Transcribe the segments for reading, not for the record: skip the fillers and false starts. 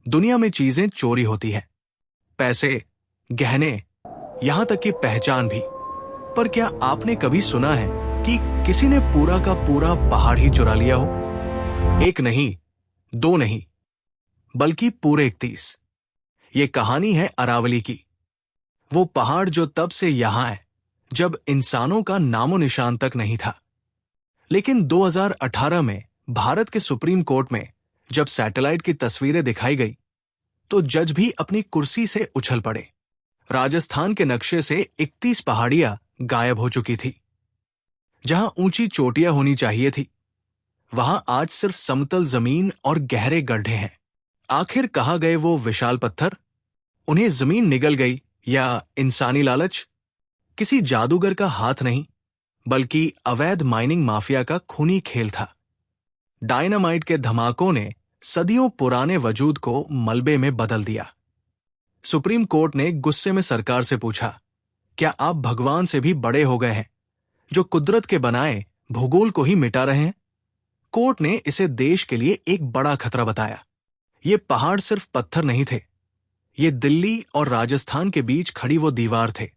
दुनिया में चीजें चोरी होती हैं, पैसे, गहने, यहां तक कि पहचान भी। पर क्या आपने कभी सुना है कि किसी ने पूरा का पूरा पहाड़ ही चुरा लिया हो? एक नहीं, दो नहीं, बल्कि पूरे 31। ये कहानी है अरावली की। वो पहाड़ जो तब से यहां है जब इंसानों का नामो निशान तक नहीं था। लेकिन 2018 में भारत के सुप्रीम कोर्ट में जब सैटेलाइट की तस्वीरें दिखाई गई तो जज भी अपनी कुर्सी से उछल पड़े। राजस्थान के नक्शे से 31 पहाड़ियां गायब हो चुकी थी। जहां ऊंची चोटियां होनी चाहिए थी, वहां आज सिर्फ समतल जमीन और गहरे गड्ढे हैं। आखिर कहाँ गए वो विशाल पत्थर? उन्हें जमीन निगल गई या इंसानी लालच? किसी जादूगर का हाथ नहीं, बल्कि अवैध माइनिंग माफिया का खूनी खेल था। डायनामाइट के धमाकों ने सदियों पुराने वजूद को मलबे में बदल दिया। सुप्रीम कोर्ट ने गुस्से में सरकार से पूछा, क्या आप भगवान से भी बड़े हो गए हैं, जो कुदरत के बनाए भूगोल को ही मिटा रहे हैं? कोर्ट ने इसे देश के लिए एक बड़ा खतरा बताया। ये पहाड़ सिर्फ पत्थर नहीं थे, ये दिल्ली और राजस्थान के बीच खड़ी वो दीवार थे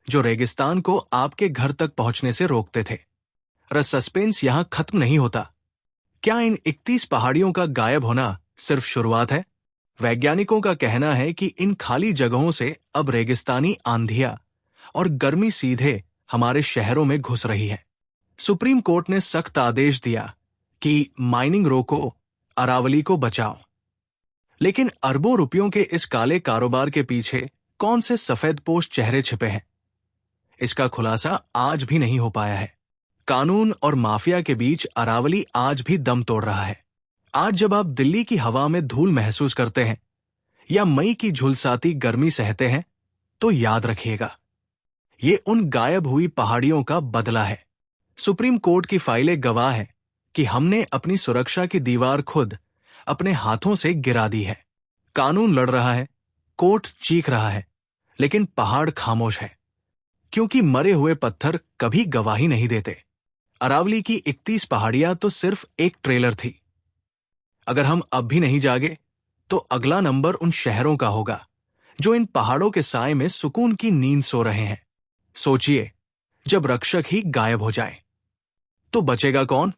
जो रेगिस्तान को आपके घर तक पहुंचने से रोकते थे। और सस्पेंस यहां खत्म नहीं होता। क्या इन 31 पहाड़ियों का गायब होना सिर्फ शुरुआत है? वैज्ञानिकों का कहना है कि इन खाली जगहों से अब रेगिस्तानी आंधियां और गर्मी सीधे हमारे शहरों में घुस रही है। सुप्रीम कोर्ट ने सख्त आदेश दिया कि माइनिंग रोको, अरावली को बचाओ। लेकिन अरबों रुपयों के इस काले कारोबार के पीछे कौन से सफेदपोश चेहरे छिपे हैं? इसका खुलासा आज भी नहीं हो पाया है। कानून और माफिया के बीच अरावली आज भी दम तोड़ रहा है। आज जब आप दिल्ली की हवा में धूल महसूस करते हैं या मई की झुलसाती गर्मी सहते हैं, तो याद रखिएगा, ये उन गायब हुई पहाड़ियों का बदला है। सुप्रीम कोर्ट की फाइलें गवाह है कि हमने अपनी सुरक्षा की दीवार खुद अपने हाथों से गिरा दी है। कानून लड़ रहा है, कोर्ट चीख रहा है, लेकिन पहाड़ खामोश है, क्योंकि मरे हुए पत्थर कभी गवाही नहीं देते। अरावली की 31 पहाड़ियां तो सिर्फ एक ट्रेलर थी। अगर हम अब भी नहीं जागे, तो अगला नंबर उन शहरों का होगा जो इन पहाड़ों के साए में सुकून की नींद सो रहे हैं। सोचिए, जब रक्षक ही गायब हो जाए, तो बचेगा कौन?